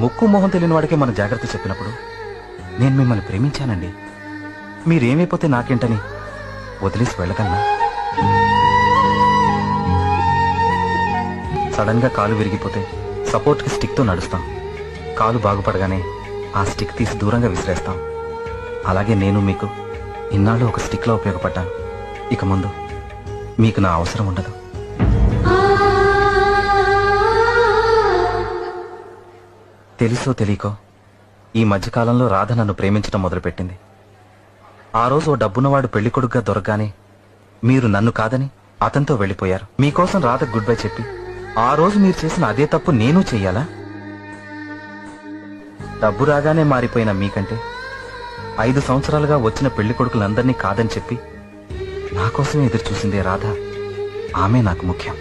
ముక్కు మొహం తెలియని వాడికే మన జాగ్రత్త చెప్పినప్పుడు నేను మిమ్మల్ని ప్రేమించానండి. మీరేమైపోతే నాకేంటని వదిలేసి వెళ్ళగలనా? సడన్ గా కాలు విరిగిపోతే సపోర్ట్ కి స్టిక్ తో నడుస్తాం. కాలు బాగుపడగానే ఆ స్టిక్ తీసి దూరంగా విసిరేస్తాం. అలాగే నేను మీకు ఇన్నాళ్ళు ఒక స్టిక్ లో ఉపయోగపడ్డాను. ఇక ముందు మీకు నా అవసరం ఉండదు. తెలుసో తెలియకో ఈ మధ్యకాలంలో రాధ నన్ను ప్రేమించడం మొదలుపెట్టింది. ఆ రోజు ఓ డబ్బున్నవాడు పెళ్లి కొడుకుగా దొరకగానే మీరు నన్ను కాదని అతనితో వెళ్లిపోయారు. మీకోసం రాధ గుడ్ బై చెప్పి ఆ రోజు మీరు చేసిన అదే తప్పు నేను చెయ్యాలా? డబ్బు రాగానే మారిపోయిన మీకంటే 5 సంవత్సరాలుగా వచ్చిన పెళ్లి కొడుకులందరినీ కాదని చెప్పి నా కోసమే ఎదురు చూసిందే రాధ. ఆమె నాకు ముఖ్యం.